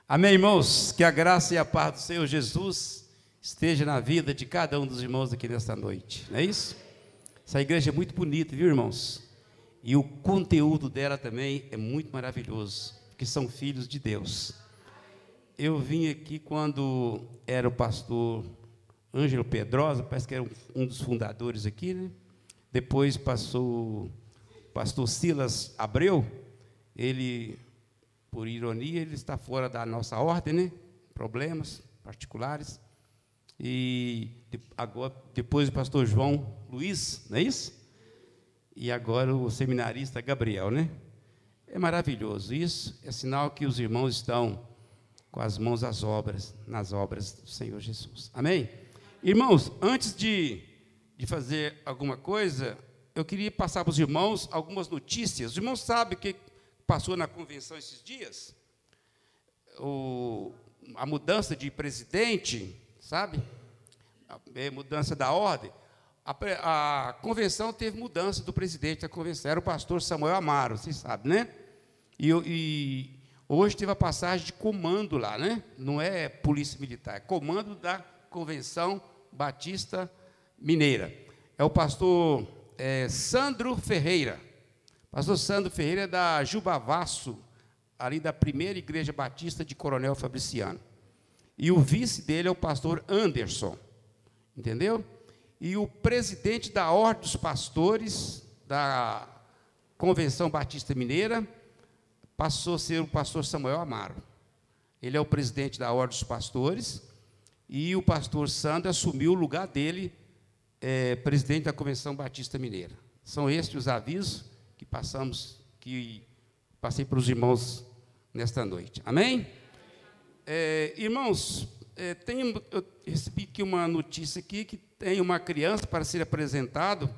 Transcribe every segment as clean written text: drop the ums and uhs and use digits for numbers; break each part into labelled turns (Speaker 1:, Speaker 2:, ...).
Speaker 1: Amém, irmãos? Que a graça e a paz do Senhor Jesus esteja na vida de cada um dos irmãos aqui nesta noite, não é isso? Essa igreja é muito bonita, viu, irmãos? E o conteúdo dela também é muito maravilhoso, porque são filhos de Deus. Eu vim aqui quando era o pastor Ângelo Pedrosa, parece que era um dos fundadores aqui, né? Depois passou o pastor Silas Abreu, ele, por ironia, ele está fora da nossa ordem, né? Problemas particulares. E agora, depois o pastor João Luiz, não é isso? E agora o seminarista Gabriel, né? É maravilhoso isso, é sinal que os irmãos estão com as mãos às obras, nas obras do Senhor Jesus. Amém? Irmãos, antes de fazer alguma coisa, eu queria passar para os irmãos algumas notícias. Os irmãos sabem o que passou na convenção esses dias? A mudança de presidente, sabe? A mudança da ordem. A convenção teve mudança do presidente da convenção, era o pastor Samuel Amaro, vocês sabem, né? E hoje teve a passagem de comando lá, né? Não é polícia militar, é comando da Convenção Batista Mineira. É o pastor Sandro Ferreira. Pastor Sandro Ferreira é da Jubavaço, ali da primeira igreja batista de Coronel Fabriciano. E o vice dele é o pastor Anderson, entendeu? E o presidente da Ordem dos Pastores da Convenção Batista Mineira passou a ser o pastor Samuel Amaro. Ele é o presidente da Ordem dos Pastores e o pastor Sandro assumiu o lugar dele, presidente da Convenção Batista Mineira. São estes os avisos que passei para os irmãos nesta noite. Amém? Irmãos, eu recebi aqui uma notícia aqui que tem uma criança para ser apresentado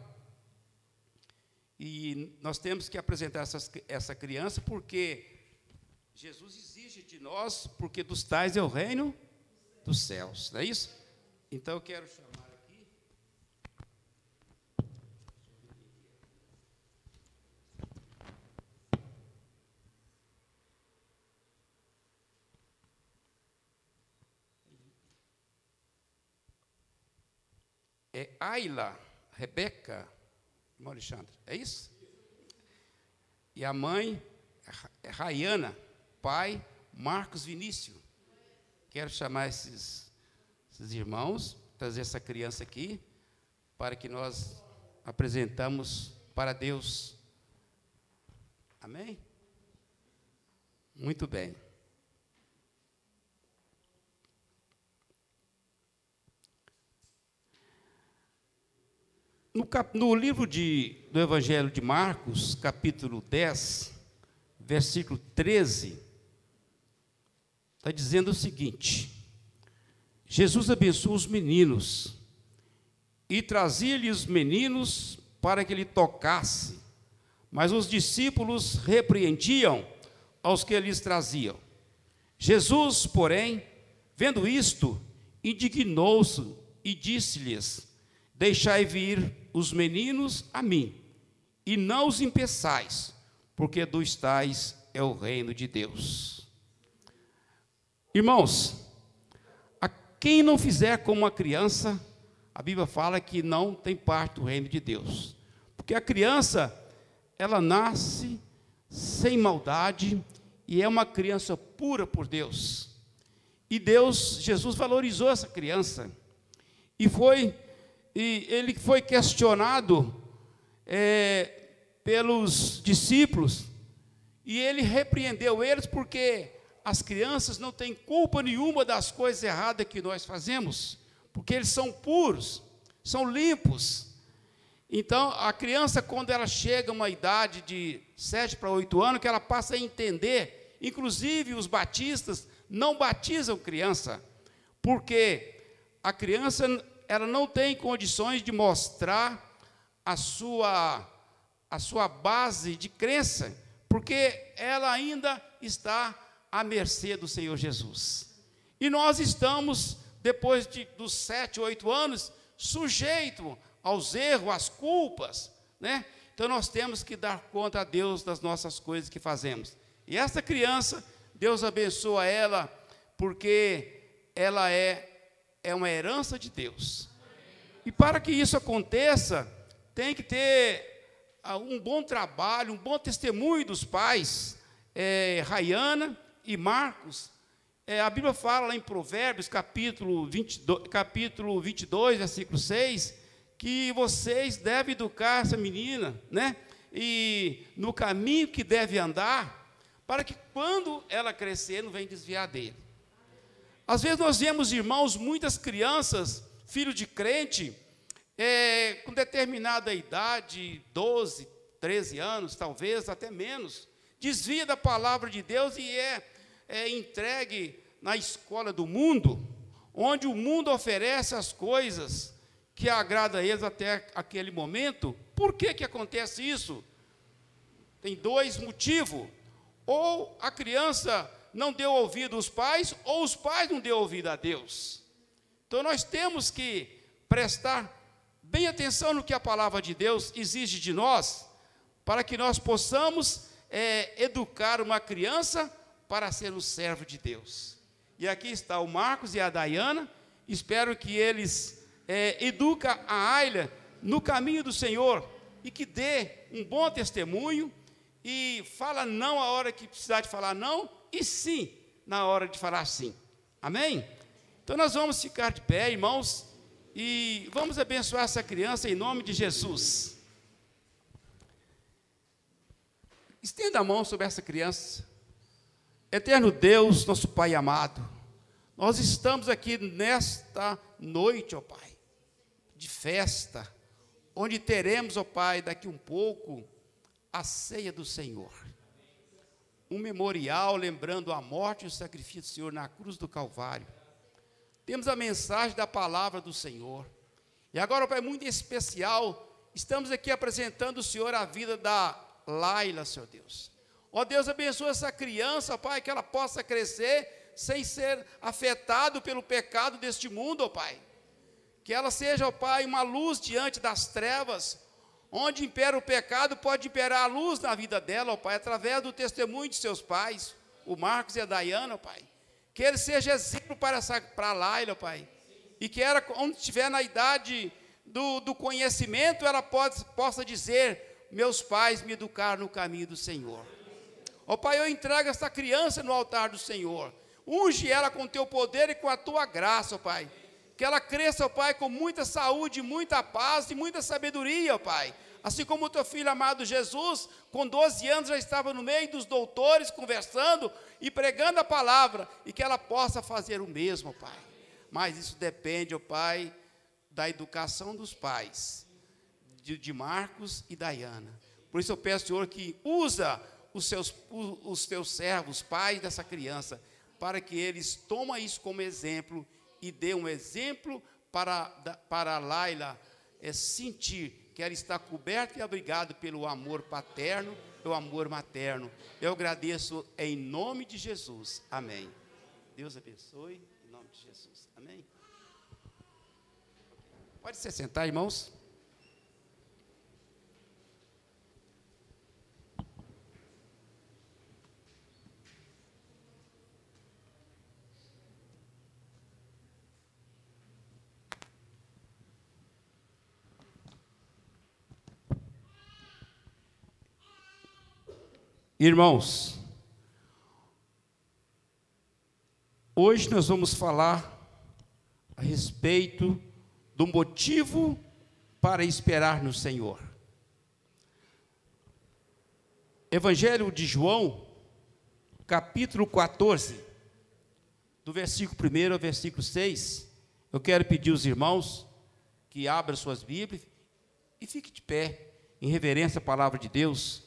Speaker 1: e nós temos que apresentar essa criança porque Jesus exige de nós, porque dos tais é o reino dos céus, não é isso? Então eu quero chamar aqui Ayla Rebeca, irmão Alexandre, é isso? E a mãe é Rayana, pai Marcos Vinícius. Quero chamar esses irmãos, trazer essa criança aqui, para que nós apresentamos para Deus. Amém? Muito bem. No livro do Evangelho de Marcos, capítulo 10, versículo 13, está dizendo o seguinte: Jesus abençoou os meninos e trazia-lhe os meninos para que ele tocasse, mas os discípulos repreendiam aos que lhes traziam. Jesus, porém, vendo isto, indignou-se e disse-lhes: deixai vir os meninos a mim, e não os impeçais, porque dos tais é o reino de Deus. Irmãos, a quem não fizer como uma criança, a Bíblia fala que não tem parte do reino de Deus. Porque a criança, ela nasce sem maldade e é uma criança pura por Deus. E Jesus valorizou essa criança. E ele foi questionado pelos discípulos, e ele repreendeu eles, porque as crianças não têm culpa nenhuma das coisas erradas que nós fazemos, porque eles são puros, são limpos. Então, a criança, quando ela chega a uma idade de 7 para 8 anos, que ela passa a entender, inclusive os batistas não batizam criança, porque a criança, ela não tem condições de mostrar a sua base de crença, porque ela ainda está à mercê do Senhor Jesus. E nós estamos, depois dos 7, 8 anos, sujeitos aos erros, às culpas, né? Então nós temos que dar conta a Deus das nossas coisas que fazemos. E essa criança, Deus abençoa ela porque ela é uma herança de Deus. E para que isso aconteça, tem que ter um bom trabalho, um bom testemunho dos pais, Rayana e Marcos. A Bíblia fala lá em Provérbios, capítulo 22, versículo 6, que vocês devem educar essa menina, né? E no caminho que deve andar, para que quando ela crescer, não venha desviar dele. Às vezes nós vemos, irmãos, muitas crianças, filhos de crente, com determinada idade, 12, 13 anos, talvez até menos, desvia da palavra de Deus e é entregue na escola do mundo, onde o mundo oferece as coisas que agradam a eles até aquele momento. Por que acontece isso? Tem dois motivos: ou a criança não deu ouvido aos pais, ou os pais não deu ouvido a Deus. Então nós temos que prestar bem atenção no que a palavra de Deus exige de nós, para que nós possamos educar uma criança para ser um servo de Deus. E aqui está o Marcos e a Dayana. Espero que eles eduquem a Ayla no caminho do Senhor, e que dê um bom testemunho, e fala não a hora que precisar de falar não, e sim na hora de falar sim. Amém? Então nós vamos ficar de pé, irmãos, e vamos abençoar essa criança em nome de Jesus. Estenda a mão sobre essa criança. Eterno Deus, nosso Pai amado, nós estamos aqui nesta noite, ó Pai, de festa, onde teremos, ó Pai, daqui um pouco, a ceia do Senhor. Um memorial lembrando a morte e o sacrifício do Senhor na cruz do Calvário. Temos a mensagem da palavra do Senhor. E agora, ó Pai, muito especial, estamos aqui apresentando ao Senhor a vida da Laila, Senhor Deus. Ó Deus, abençoa essa criança, ó Pai, que ela possa crescer sem ser afetado pelo pecado deste mundo, ó Pai. Que ela seja, ó Pai, uma luz diante das trevas. Onde impera o pecado, pode imperar a luz na vida dela, ó Pai, através do testemunho de seus pais, o Marcos e a Dayana, ó Pai. Que ele seja exemplo para a Laila, ó Pai. E que ela, onde estiver na idade do conhecimento, ela possa dizer: meus pais me educaram no caminho do Senhor. Ó Pai, eu entrego esta criança no altar do Senhor. Unge ela com teu poder e com a tua graça, ó Pai. Que ela cresça, ó Pai, com muita saúde, muita paz e muita sabedoria, ó Pai. Assim como o teu filho amado Jesus, com 12 anos, já estava no meio dos doutores, conversando e pregando a palavra, e que ela possa fazer o mesmo, ó Pai. Mas isso depende, ó Pai, da educação dos pais, de Marcos e Dayana. Por isso eu peço, Senhor, que usa os teus servos, pais dessa criança, para que eles tomem isso como exemplo e dê um exemplo para a Laila sentir que ela está coberta e abrigada pelo amor paterno, pelo amor materno. Eu agradeço em nome de Jesus. Amém. Deus abençoe em nome de Jesus. Amém. Pode se sentar, irmãos. Irmãos, hoje nós vamos falar a respeito do motivo para esperar no Senhor. Evangelho de João, capítulo 14, do versículo 1 ao versículo 6. Eu quero pedir aos irmãos que abram suas Bíblias e fiquem de pé, em reverência à palavra de Deus.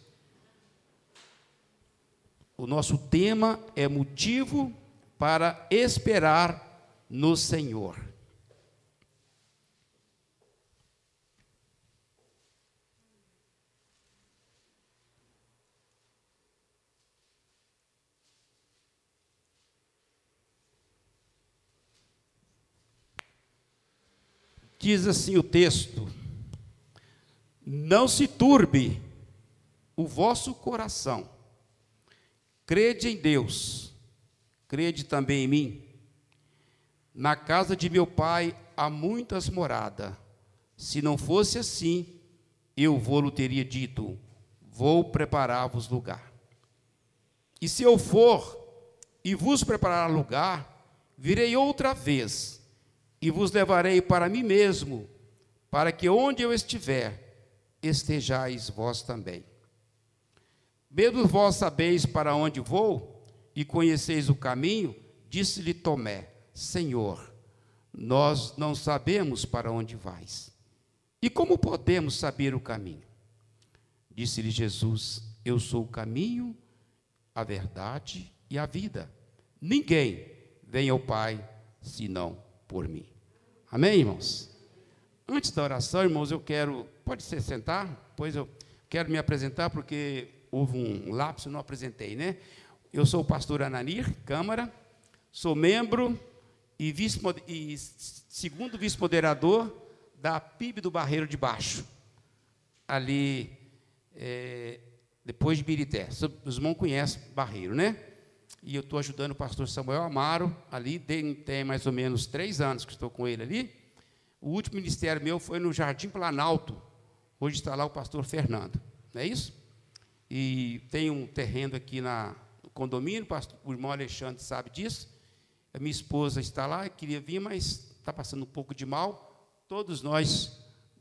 Speaker 1: O nosso tema é motivo para esperar no Senhor. Diz assim o texto: não se turbe o vosso coração. Crede em Deus, crede também em mim. Na casa de meu pai há muitas moradas. Se não fosse assim, eu vou-lhe teria dito, vou preparar-vos lugar. E se eu for e vos preparar lugar, virei outra vez e vos levarei para mim mesmo, para que onde eu estiver, estejais vós também. Mesmo vós sabeis para onde vou e conheceis o caminho, disse-lhe Tomé, Senhor, nós não sabemos para onde vais. E como podemos saber o caminho? Disse-lhe Jesus, eu sou o caminho, a verdade e a vida. Ninguém vem ao Pai, senão por mim. Amém, irmãos? Antes da oração, irmãos, eu quero, pode se sentar, pois eu quero me apresentar, porque houve um lapso, não apresentei, né? Eu sou o pastor Ananir Câmara, sou membro e segundo vice-moderador da PIB do Barreiro de Baixo, ali, depois de Birité. Os irmãos conhecem Barreiro, né? E eu estou ajudando o pastor Samuel Amaro, ali, tem mais ou menos 3 anos que estou com ele ali. O último ministério meu foi no Jardim Planalto, hoje está lá o pastor Fernando, não é isso? E tem um terreno aqui no condomínio, o irmão Alexandre sabe disso. A minha esposa está lá, queria vir, mas está passando um pouco de mal. Todos nós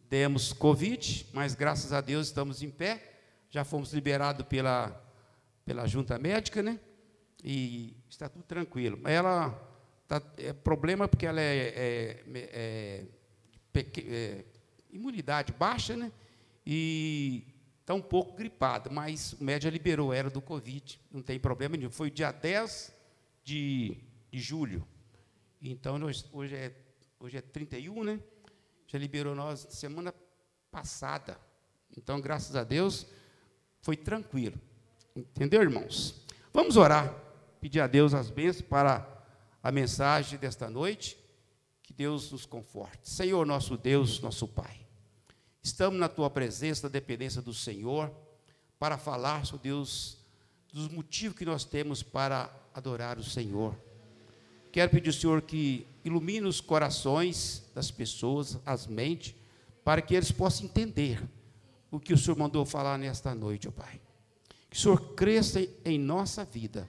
Speaker 1: demos Covid, mas graças a Deus estamos em pé. Já fomos liberados pela junta médica, né? E está tudo tranquilo. Ela é problema porque ela imunidade baixa, né? E está um pouco gripada, mas o médico já liberou ela do Covid, não tem problema nenhum. Foi dia 10 de julho. Então, hoje é 31, né? Já liberou nós semana passada. Então, graças a Deus, foi tranquilo. Entendeu, irmãos? Vamos orar, pedir a Deus as bênçãos para a mensagem desta noite. Que Deus nos conforte. Senhor, nosso Deus, nosso Pai, estamos na Tua presença, na dependência do Senhor, para falar, Senhor Deus, dos motivos que nós temos para adorar o Senhor. Quero pedir ao Senhor que ilumine os corações das pessoas, as mentes, para que eles possam entender o que o Senhor mandou falar nesta noite, ó Pai. Que o Senhor cresça em nossa vida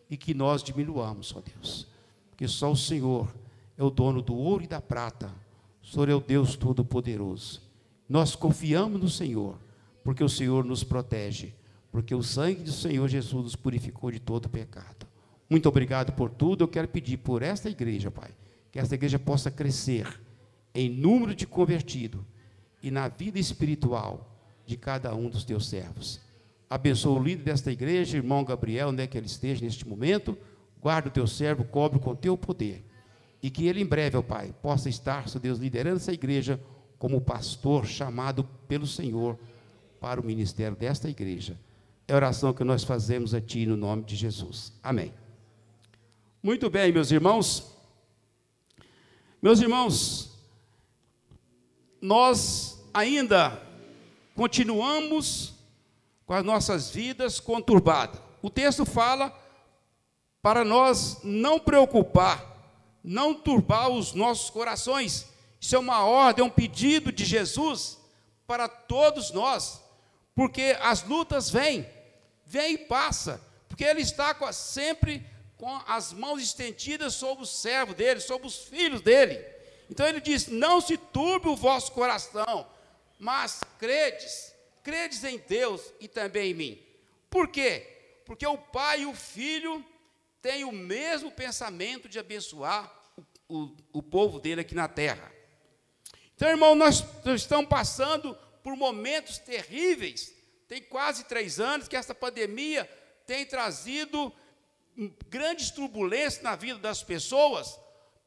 Speaker 1: e que nós diminuamos, ó Deus. Porque só o Senhor é o dono do ouro e da prata. O Senhor é o Deus Todo-Poderoso. Nós confiamos no Senhor, porque o Senhor nos protege, porque o sangue do Senhor Jesus nos purificou de todo pecado. Muito obrigado por tudo. Eu quero pedir por esta igreja, Pai, que esta igreja possa crescer em número de convertidos e na vida espiritual de cada um dos teus servos. Abençoa o líder desta igreja, irmão Gabriel, onde é que ele esteja neste momento. Guarda o teu servo, cobre com o teu poder. E que ele em breve, ó Pai, possa estar, Senhor Deus, liderando essa igreja como pastor chamado pelo Senhor para o ministério desta igreja. É a oração que nós fazemos a Ti no nome de Jesus. Amém. Muito bem, meus irmãos. Meus irmãos, nós ainda continuamos com as nossas vidas conturbadas. O texto fala para nós não preocupar, não turbar os nossos corações. Isso é uma ordem, é um pedido de Jesus para todos nós, porque as lutas vêm e passa, porque Ele está sempre com as mãos estendidas sobre o servo dele, sobre os filhos dele. Então Ele diz, não se turbe o vosso coração, mas credes em Deus e também em mim. Por quê? Porque o Pai e o Filho têm o mesmo pensamento de abençoar o povo dele aqui na terra. Então, irmão, nós estamos passando por momentos terríveis. Tem quase 3 anos que essa pandemia tem trazido grandes turbulências na vida das pessoas.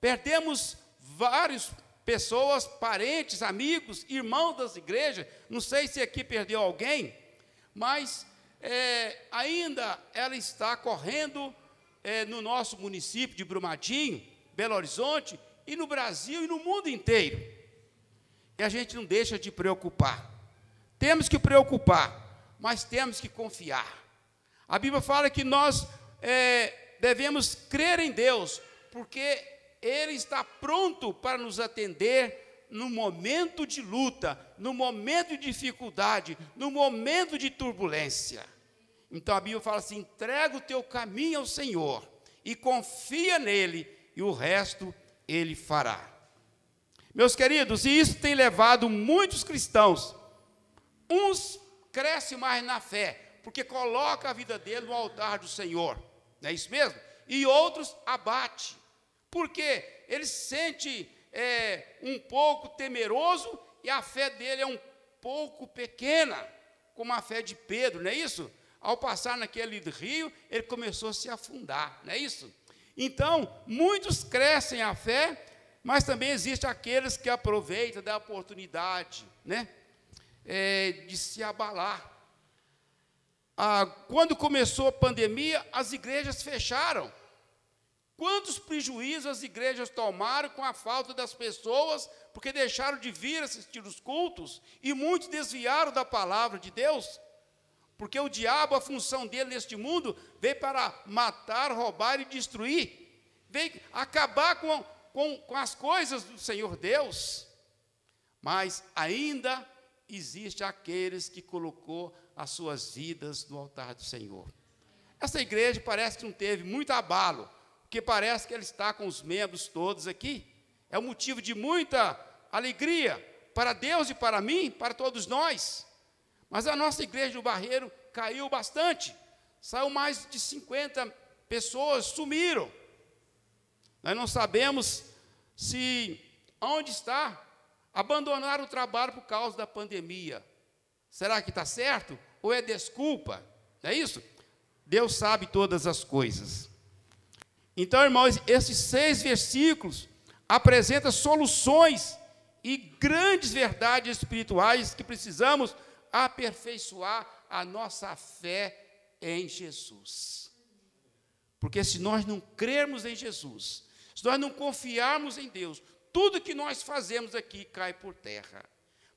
Speaker 1: Perdemos várias pessoas, parentes, amigos, irmãos das igrejas. Não sei se aqui perdeu alguém, mas ainda ela está correndo no nosso município de Brumadinho, Belo Horizonte, e no Brasil e no mundo inteiro. E a gente não deixa de preocupar. Temos que preocupar, mas temos que confiar. A Bíblia fala que nós devemos crer em Deus, porque Ele está pronto para nos atender no momento de luta, no momento de dificuldade, no momento de turbulência. Então a Bíblia fala assim: entrega o teu caminho ao Senhor e confia nele, e o resto ele fará. Meus queridos, e isso tem levado muitos cristãos, uns crescem mais na fé, porque coloca a vida dele no altar do Senhor, não é isso mesmo? E outros abate, porque ele se sente um pouco temeroso, e a fé dele é um pouco pequena, como a fé de Pedro, não é isso? Ao passar naquele rio, ele começou a se afundar, não é isso? Então, muitos crescem a fé, mas também existem aqueles que aproveitam da oportunidade, né, de se abalar. Quando começou a pandemia, as igrejas fecharam. Quantos prejuízos as igrejas tomaram com a falta das pessoas, porque deixaram de vir assistir os cultos, e muitos desviaram da palavra de Deus, porque o diabo, a função dele neste mundo, veio para matar, roubar e destruir, veio acabar com as coisas do Senhor Deus. Mas ainda existe aqueles que colocou as suas vidas no altar do Senhor. Essa igreja parece que não teve muito abalo, porque parece que ela está com os membros todos aqui. É um motivo de muita alegria para Deus e para mim, para todos nós. Mas a nossa igreja do Barreiro caiu bastante. Saiu mais de 50 pessoas, sumiram. Nós não sabemos onde está. Abandonaram o trabalho por causa da pandemia. Será que está certo? Ou é desculpa? Não é isso? Deus sabe todas as coisas. Então, irmãos, esses 6 versículos apresentam soluções e grandes verdades espirituais que precisamos aperfeiçoar a nossa fé em Jesus. Porque se nós não crermos em Jesus, se nós não confiarmos em Deus, tudo que nós fazemos aqui cai por terra.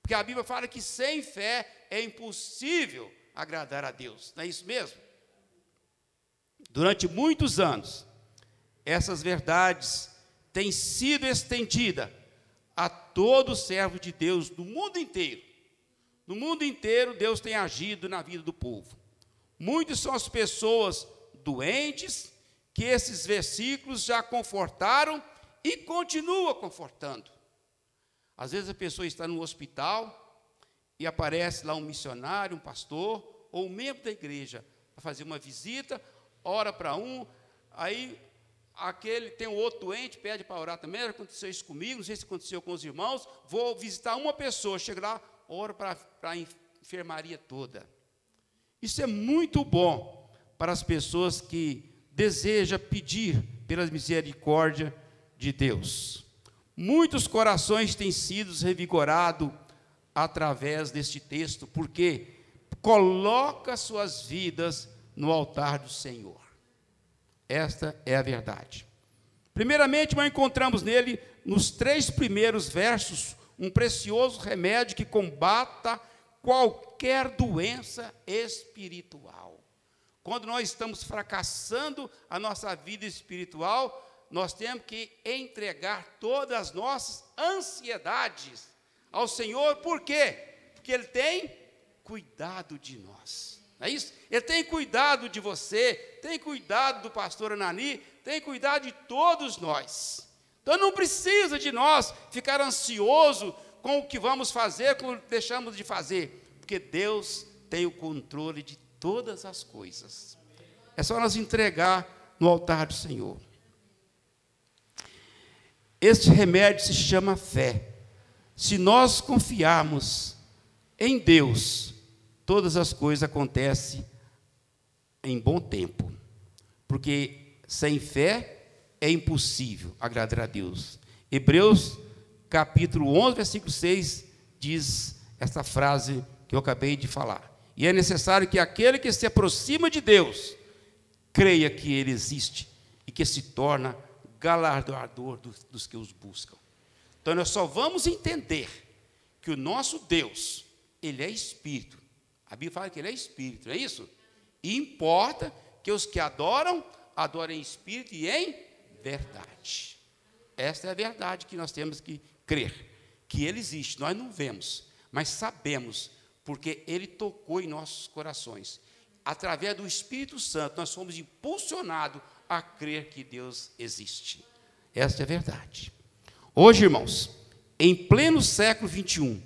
Speaker 1: Porque a Bíblia fala que sem fé é impossível agradar a Deus. Não é isso mesmo? Durante muitos anos, essas verdades têm sido estendidas a todo servo de Deus no mundo inteiro. No mundo inteiro, Deus tem agido na vida do povo. Muitas são as pessoas doentes que esses versículos já confortaram e continua confortando. Às vezes a pessoa está no hospital e aparece lá um missionário, um pastor ou um membro da igreja para fazer uma visita, ora para um, aí tem um outro doente, pede para orar também. Aconteceu isso comigo, não sei se aconteceu com os irmãos. Vou visitar uma pessoa, chego lá, oro para a enfermaria toda. Isso é muito bom para as pessoas que desejam pedir pela misericórdia de Deus. Muitos corações têm sido revigorados através deste texto, porque coloca suas vidas no altar do Senhor. Esta é a verdade. Primeiramente, nós encontramos nele, nos 3 primeiros versos, um precioso remédio que combata qualquer doença espiritual. Quando nós estamos fracassando a nossa vida espiritual, nós temos que entregar todas as nossas ansiedades ao Senhor. Por quê? Porque Ele tem cuidado de nós. Não é isso? Ele tem cuidado de você, tem cuidado do pastor Anani, tem cuidado de todos nós. Então não precisa de nós ficar ansioso com o que vamos fazer, com o que deixamos de fazer, porque Deus tem o controle de todas as coisas. É só nós entregar no altar do Senhor. Este remédio se chama fé. Se nós confiarmos em Deus, todas as coisas acontecem em bom tempo, porque sem fé é impossível agradar a Deus. Hebreus capítulo 11, versículo 6, diz essa frase que eu acabei de falar. E é necessário que aquele que se aproxima de Deus, creia que Ele existe e que se torna galardoador dos que os buscam. Então nós só vamos entender que o nosso Deus, Ele é Espírito. A Bíblia fala que Ele é Espírito, não é isso? E importa que os que adoram, adorem em Espírito e em verdade. Esta é a verdade que nós temos que crer, que Ele existe, nós não vemos, mas sabemos, porque Ele tocou em nossos corações. Através do Espírito Santo, nós somos impulsionados a crer que Deus existe. Esta é a verdade. Hoje, irmãos, em pleno século XXI,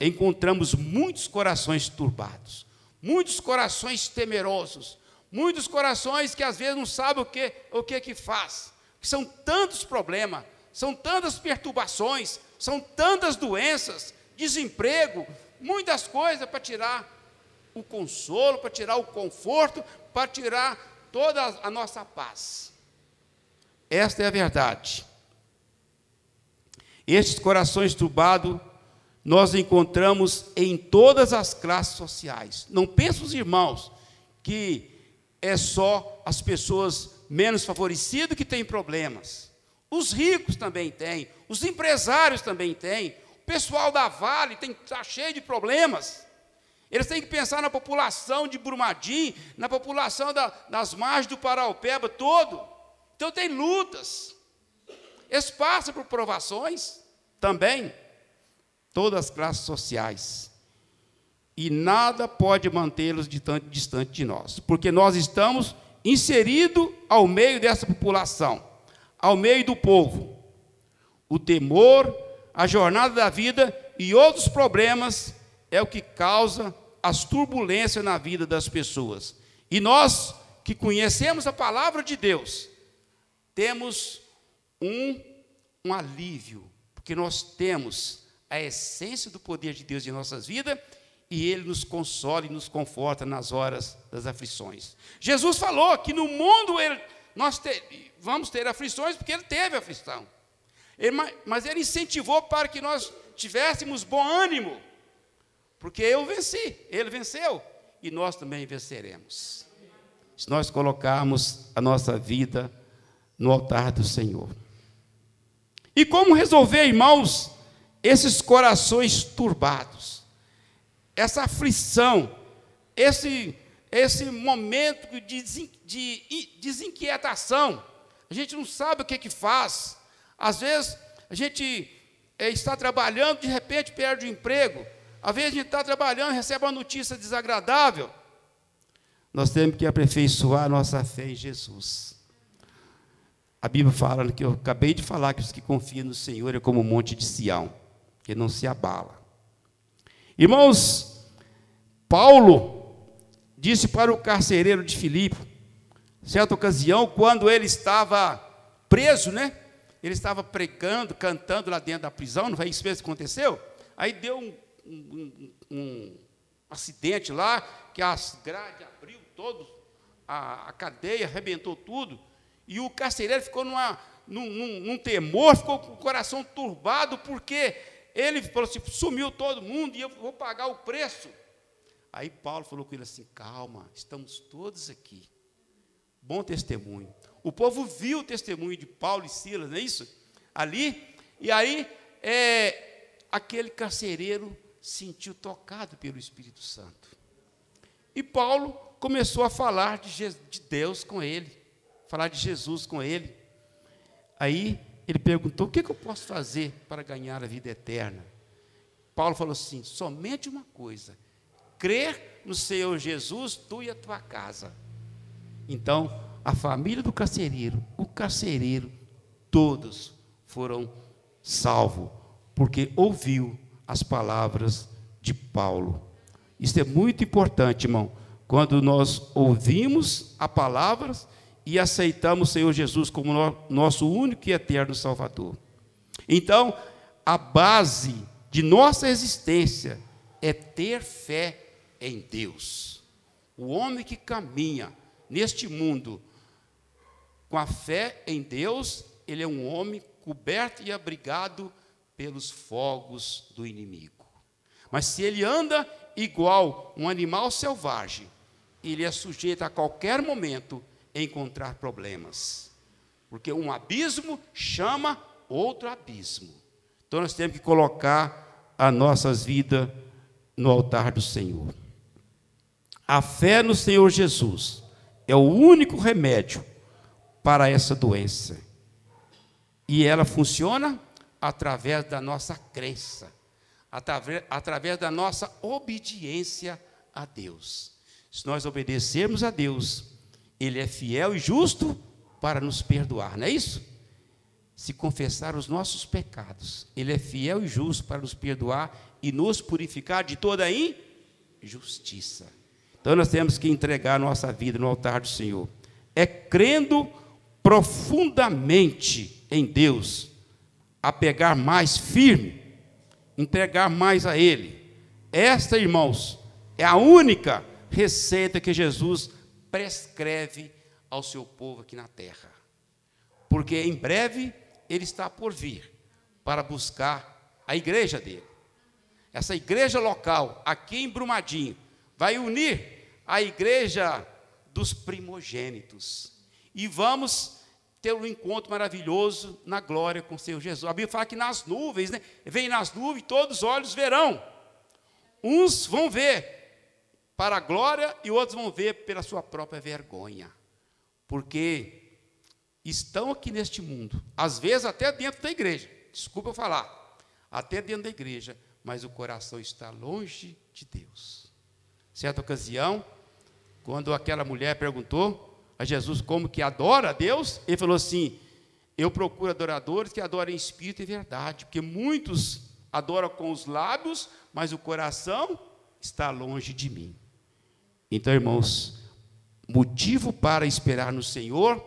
Speaker 1: encontramos muitos corações turbados, muitos corações temerosos, muitos corações que às vezes não sabem o que faz. São tantos problemas, são tantas perturbações, são tantas doenças, desemprego, muitas coisas para tirar o consolo, para tirar o conforto, para tirar toda a nossa paz. Esta é a verdade. Estes corações turbados nós encontramos em todas as classes sociais. Não pensem os irmãos que é só as pessoas menos favorecidas que têm problemas. Os ricos também têm, os empresários também têm, o pessoal da Vale está cheio de problemas. Eles têm que pensar na população de Brumadinho, na população das margens do Paraupeba todo. Então tem lutas. Eles passam por provações também, todas as classes sociais. E nada pode mantê-los distante de nós, porque nós estamos inseridos ao meio dessa população, ao meio do povo. O temor, a jornada da vida e outros problemas é o que causa as turbulências na vida das pessoas. E nós, que conhecemos a palavra de Deus, temos um alívio, porque nós temos a essência do poder de Deus em nossas vidas, e Ele nos consola e nos conforta nas horas das aflições. Jesus falou que no mundo nós vamos ter aflições, porque Ele teve aflição. Mas Ele incentivou para que nós tivéssemos bom ânimo, porque eu venci, Ele venceu, e nós também venceremos, se nós colocarmos a nossa vida no altar do Senhor. E como resolver, irmãos, esses corações turbados? Essa aflição, esse momento de desinquietação, a gente não sabe o que faz. Às vezes, a gente está trabalhando, de repente perde o emprego. Às vezes, a gente está trabalhando e recebe uma notícia desagradável. Nós temos que aperfeiçoar a nossa fé em Jesus. A Bíblia fala, que eu acabei de falar, que os que confiam no Senhor é como o monte de Sião, que não se abala. Irmãos, Paulo disse para o carcereiro de Filipe, certa ocasião, quando ele estava preso, né? Ele estava pregando, cantando lá dentro da prisão, não foi isso mesmo que aconteceu? Aí deu um acidente lá, que as grades abriu todo, a cadeia arrebentou tudo, e o carcereiro ficou num temor, ficou com o coração turbado, porque ele falou assim, sumiu todo mundo e eu vou pagar o preço. Aí Paulo falou com ele assim, calma, estamos todos aqui. Bom testemunho. O povo viu o testemunho de Paulo e Silas, não é isso? Ali, e aí aquele carcereiro sentiu tocado pelo Espírito Santo. E Paulo começou a falar de Deus com ele, falar de Jesus com ele. Aí ele perguntou, o que eu posso fazer para ganhar a vida eterna? Paulo falou assim, somente uma coisa, crer no Senhor Jesus, tu e a tua casa. Então, a família do carcereiro, o carcereiro, todos foram salvos, porque ouviu as palavras de Paulo. Isso é muito importante, irmão, quando nós ouvimos a palavra e aceitamos o Senhor Jesus como nosso único e eterno Salvador. Então, a base de nossa existência é ter fé em Deus. O homem que caminha neste mundo com a fé em Deus, ele é um homem coberto e abrigado pelos fogos do inimigo. Mas se ele anda igual um animal selvagem, ele é sujeito a qualquer momento a encontrar problemas, porque um abismo chama outro abismo. Então nós temos que colocar as nossas vidas no altar do Senhor. A fé no Senhor Jesus é o único remédio para essa doença. E ela funciona através da nossa crença, através da nossa obediência a Deus. Se nós obedecermos a Deus, Ele é fiel e justo para nos perdoar, não é isso? Se confessar os nossos pecados, Ele é fiel e justo para nos perdoar e nos purificar de toda injustiça. Então nós temos que entregar nossa vida no altar do Senhor. É crendo profundamente em Deus, apegar mais firme, entregar mais a Ele. Esta, irmãos, é a única receita que Jesus prescreve ao seu povo aqui na terra. Porque em breve Ele está por vir para buscar a igreja dele. Essa igreja local, aqui em Brumadinho, vai unir a igreja dos primogênitos. E vamos ter um encontro maravilhoso na glória com o Senhor Jesus. A Bíblia fala que nas nuvens, né? Vem nas nuvens, todos os olhos verão. Uns vão ver para a glória e outros vão ver pela sua própria vergonha. Porque estão aqui neste mundo, às vezes até dentro da igreja, desculpa eu falar, até dentro da igreja, mas o coração está longe de Deus. Certa ocasião, quando aquela mulher perguntou a Jesus como que adora a Deus, ele falou assim: eu procuro adoradores que adorem em espírito e verdade, porque muitos adoram com os lábios, mas o coração está longe de mim. Então, irmãos, motivo para esperar no Senhor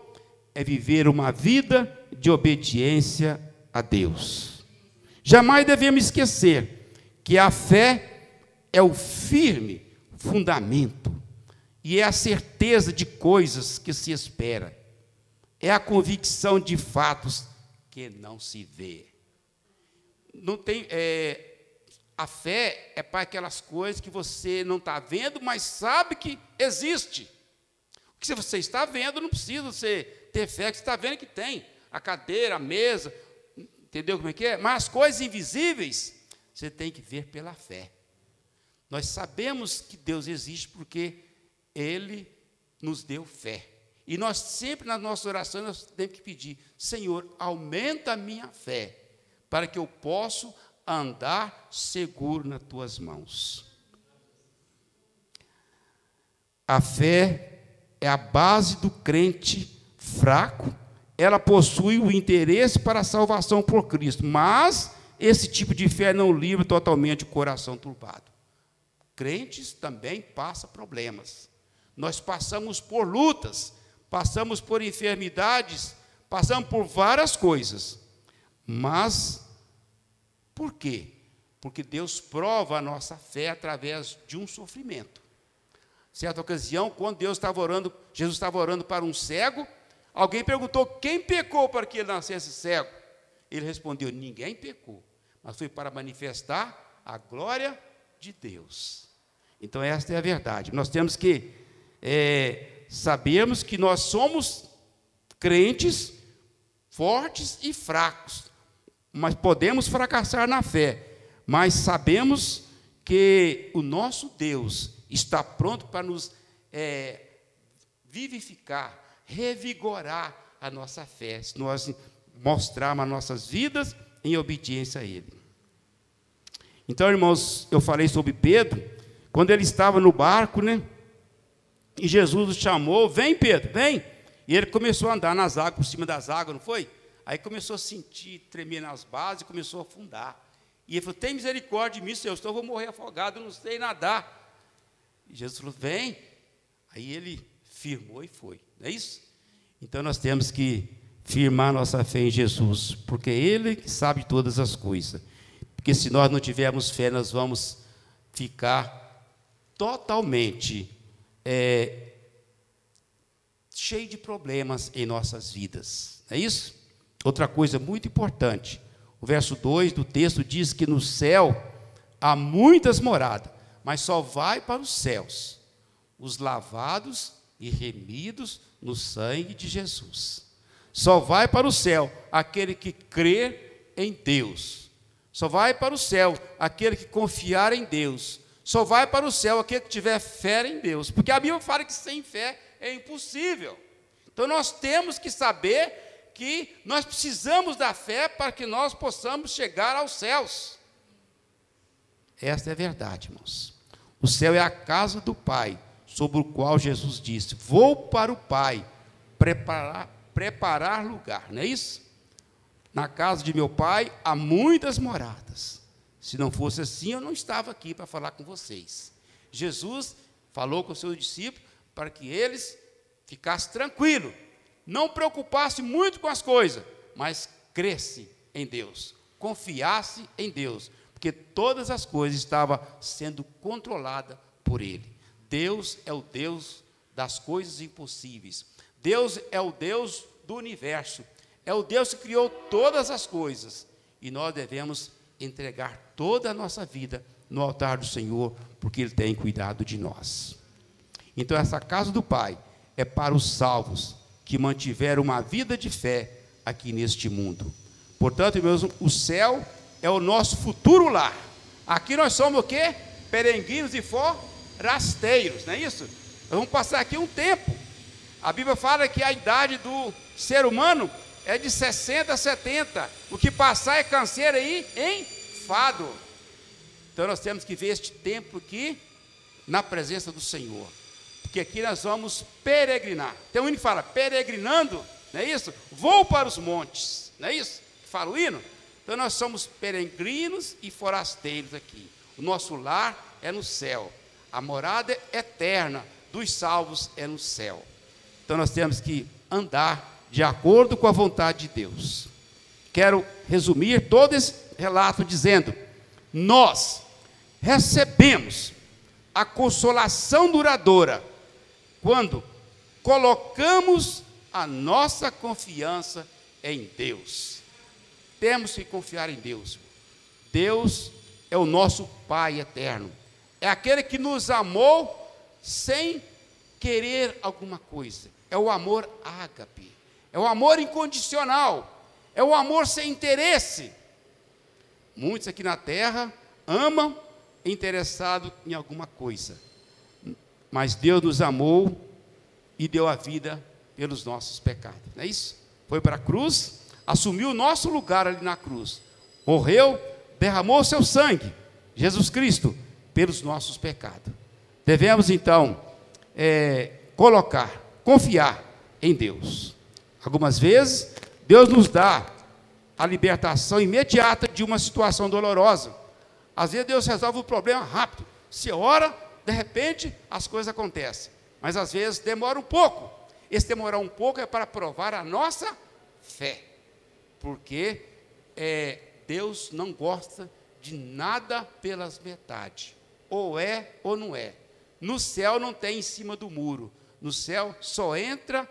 Speaker 1: é viver uma vida de obediência a Deus. Jamais devemos esquecer que a fé é o firme fundamento e é a certeza de coisas que se espera. É a convicção de fatos que não se vê. Não tem, a fé é para aquelas coisas que você não está vendo, mas sabe que existe. O que você está vendo, não precisa você ter fé, que você está vendo que tem. A cadeira, a mesa, entendeu como é que é? Mas as coisas invisíveis, você tem que ver pela fé. Nós sabemos que Deus existe porque Ele nos deu fé. E nós sempre, nas nossas orações, nós temos que pedir: Senhor, aumenta a minha fé, para que eu possa andar seguro nas Tuas mãos. A fé é a base do crente fraco. Ela possui o interesse para a salvação por Cristo, mas esse tipo de fé não livra totalmente o coração turbado. Crentes também passam problemas. Nós passamos por lutas, passamos por enfermidades, passamos por várias coisas. Mas, por quê? Porque Deus prova a nossa fé através de um sofrimento. Certa ocasião, quando Jesus estava orando para um cego, alguém perguntou: quem pecou para que ele nascesse cego? Ele respondeu: ninguém pecou, mas foi para manifestar a glória de Deus. Então, esta é a verdade. Nós temos que sabermos que nós somos crentes fortes e fracos, mas podemos fracassar na fé, mas sabemos que o nosso Deus está pronto para nos vivificar, revigorar a nossa fé, se nós mostrarmos as nossas vidas em obediência a Ele. Então, irmãos, eu falei sobre Pedro, quando ele estava no barco, né? E Jesus o chamou: vem, Pedro, vem. E ele começou a andar nas águas, por cima das águas, não foi? Aí começou a sentir, tremer nas bases, e começou a afundar. E ele falou: tem misericórdia de mim, Senhor, eu vou morrer afogado, eu não sei nadar. E Jesus falou: vem. Aí ele firmou e foi, não é isso? Então nós temos que firmar nossa fé em Jesus, porque é Ele que sabe todas as coisas. Porque se nós não tivermos fé, nós vamos ficar totalmente cheio de problemas em nossas vidas, não é isso? Outra coisa muito importante, o verso 2 do texto diz que no céu há muitas moradas, mas só vai para os céus os lavados e remidos no sangue de Jesus. Só vai para o céu aquele que crê em Deus. Só vai para o céu aquele que confiar em Deus. Só vai para o céu aquele que tiver fé em Deus. Porque a Bíblia fala que sem fé é impossível. Então nós temos que saber que nós precisamos da fé para que nós possamos chegar aos céus. Esta é a verdade, irmãos. O céu é a casa do Pai, sobre o qual Jesus disse: vou para o Pai preparar lugar, não é isso? Na casa de meu Pai há muitas moradas. Se não fosse assim, eu não estava aqui para falar com vocês. Jesus falou com os seus discípulos para que eles ficassem tranquilos, não preocupassem muito com as coisas, mas crescem em Deus, confiassem em Deus, porque todas as coisas estavam sendo controladas por Ele. Deus é o Deus das coisas impossíveis. Deus é o Deus do universo. É o Deus que criou todas as coisas. E nós devemos entregar toda a nossa vida no altar do Senhor, porque Ele tem cuidado de nós. Então, essa casa do Pai é para os salvos que mantiveram uma vida de fé aqui neste mundo. Portanto, meus, o céu é o nosso futuro lar. Aqui nós somos o quê? Peregrinos e forasteiros, não é isso? Nós vamos passar aqui um tempo. A Bíblia fala que a idade do ser humano é de 60 a 70. O que passar é canseira e enfado. Então nós temos que ver este tempo aqui na presença do Senhor. Porque aqui nós vamos peregrinar. Tem um hino que fala, peregrinando, não é isso? Vou para os montes, não é isso? Que fala o hino? Então nós somos peregrinos e forasteiros aqui. O nosso lar é no céu. A morada eterna dos salvos é no céu. Então nós temos que andar de acordo com a vontade de Deus. Quero resumir todo esse relato dizendo: nós recebemos a consolação duradoura quando colocamos a nossa confiança em Deus. Temos que confiar em Deus. Deus é o nosso Pai eterno. É aquele que nos amou sem querer alguma coisa. É o amor ágape. É o amor incondicional. É o amor sem interesse. Muitos aqui na terra amam interessado em alguma coisa. Mas Deus nos amou e deu a vida pelos nossos pecados. Não é isso? Foi para a cruz, assumiu o nosso lugar ali na cruz. Morreu, derramou o seu sangue, Jesus Cristo, pelos nossos pecados. Devemos então confiar em Deus. Algumas vezes, Deus nos dá a libertação imediata de uma situação dolorosa. Às vezes Deus resolve o problema rápido. Se ora, de repente, as coisas acontecem. Mas às vezes demora um pouco. Esse demorar um pouco é para provar a nossa fé. Porque Deus não gosta de nada pelas metades. Ou é ou não é. No céu não tem em cima do muro. No céu só entra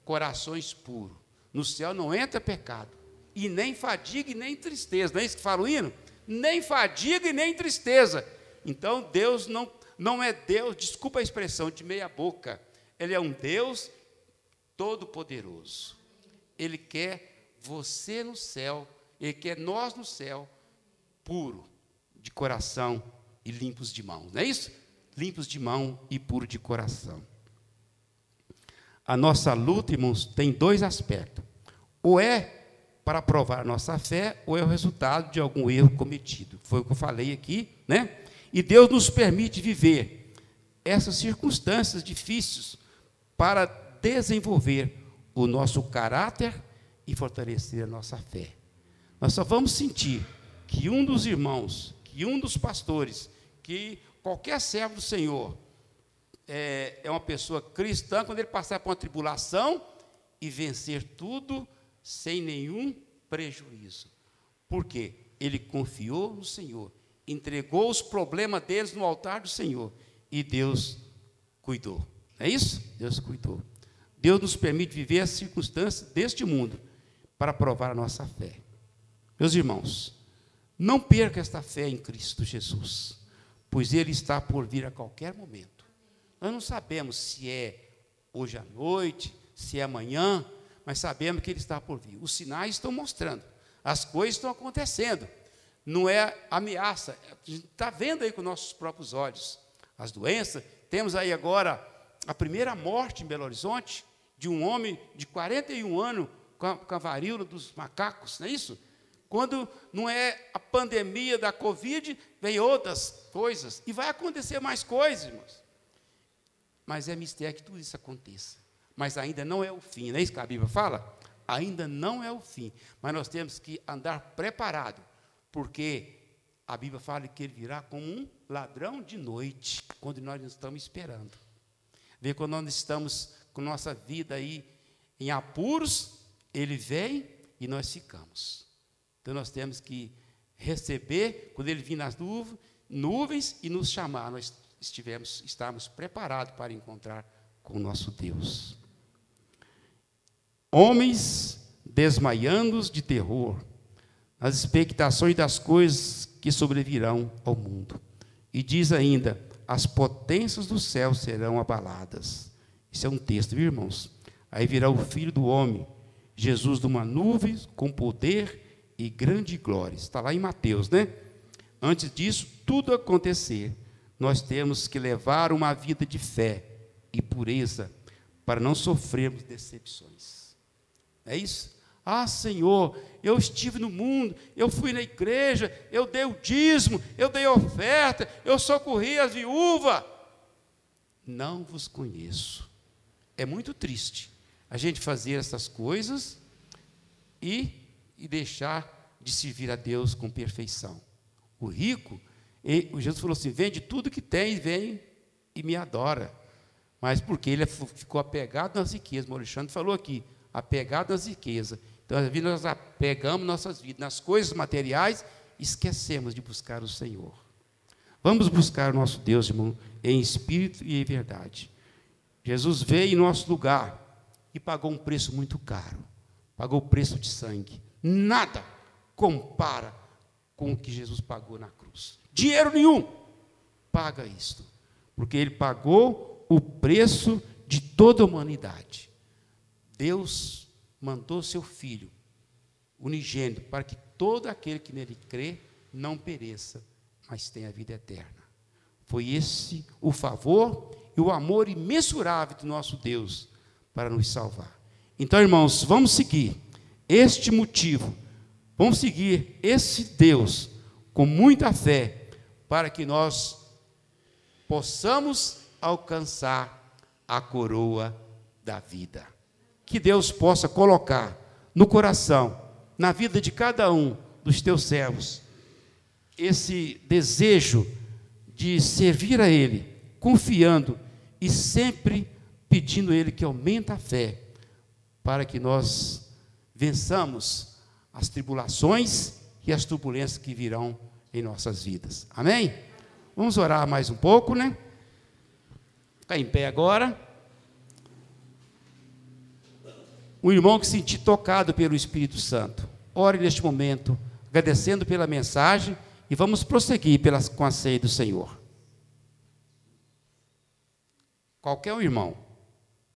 Speaker 1: corações puros. No céu não entra pecado. E nem fadiga e nem tristeza. Não é isso que fala o hino? Nem fadiga e nem tristeza. Então Deus não é Deus, desculpa a expressão, de meia boca. Ele é um Deus todo-poderoso. Ele quer você no céu, Ele quer nós no céu, puro de coração e limpos de mão. Não é isso? Limpos de mão e puro de coração. A nossa luta, irmãos, tem dois aspectos. Ou é para provar a nossa fé, ou é o resultado de algum erro cometido. Foi o que eu falei aqui, né? E Deus nos permite viver essas circunstâncias difíceis para desenvolver o nosso caráter e fortalecer a nossa fé. Nós só vamos sentir que um dos irmãos, que um dos pastores, que qualquer servo do Senhor é uma pessoa cristã quando ele passar por uma tribulação e vencer tudo sem nenhum prejuízo. Por quê? Ele confiou no Senhor, entregou os problemas deles no altar do Senhor e Deus cuidou. É isso? Deus cuidou. Deus nos permite viver as circunstâncias deste mundo para provar a nossa fé. Meus irmãos, não perca esta fé em Cristo Jesus, pois Ele está por vir a qualquer momento. Nós não sabemos se é hoje à noite, se é amanhã, mas sabemos que Ele está por vir. Os sinais estão mostrando, as coisas estão acontecendo. Não é ameaça, a gente está vendo aí com nossos próprios olhos as doenças. Temos aí agora a primeira morte em Belo Horizonte, de um homem de 41 anos com a varíola dos macacos, não é isso? Quando não é a pandemia da Covid, vem outras coisas, e vai acontecer mais coisas, irmãos. Mas é mistério que tudo isso aconteça. Mas ainda não é o fim, não é isso que a Bíblia fala? Ainda não é o fim, mas nós temos que andar preparado, porque a Bíblia fala que ele virá como um ladrão de noite, quando nós não estamos esperando. Vê, quando nós estamos com nossa vida aí em apuros, ele vem e nós ficamos. Então nós temos que receber, quando ele vir nas nuvens e nos chamar, nós estamos preparados para encontrar com o nosso Deus. Homens desmaiando de terror, nas expectações das coisas que sobrevirão ao mundo. E diz ainda, as potências do céu serão abaladas. Isso é um texto, viu, irmãos? Aí virá o Filho do Homem, Jesus numa nuvem, com poder e grande glória. Está lá em Mateus, né? Antes disso, tudo acontecer, nós temos que levar uma vida de fé e pureza, para não sofrermos decepções. É isso? Ah, Senhor, eu estive no mundo, eu fui na igreja, eu dei o dízimo, eu dei a oferta, eu socorri as viúvas. Não vos conheço. É muito triste a gente fazer essas coisas e deixar de servir a Deus com perfeição. O rico, Jesus falou assim, vende tudo que tem, vem e me adora. Mas porque ele ficou apegado nas riquezas, o Alexandre falou aqui, apegado às riquezas. Então, às vezes, nós apegamos nossas vidas nas coisas materiais e esquecemos de buscar o Senhor. Vamos buscar o nosso Deus, irmão, em espírito e em verdade. Jesus veio em nosso lugar e pagou um preço muito caro. Pagou o preço de sangue. Nada compara com o que Jesus pagou na cruz. Dinheiro nenhum paga isto, porque ele pagou o preço de toda a humanidade. Deus mandou seu Filho, unigênito, para que todo aquele que nele crê não pereça, mas tenha vida eterna. Foi esse o favor e o amor imensurável do nosso Deus para nos salvar. Então, irmãos, vamos seguir este motivo, vamos seguir esse Deus com muita fé, para que nós possamos alcançar a coroa da vida. Que Deus possa colocar no coração, na vida de cada um dos teus servos, esse desejo de servir a Ele, confiando e sempre pedindo a Ele que aumente a fé, para que nós vençamos as tribulações e as turbulências que virão em nossas vidas. Amém? Vamos orar mais um pouco, né? Ficar em pé agora. O irmão que se sentir tocado pelo Espírito Santo, ore neste momento, agradecendo pela mensagem, e vamos prosseguir com a ceia do Senhor. Qualquer um irmão.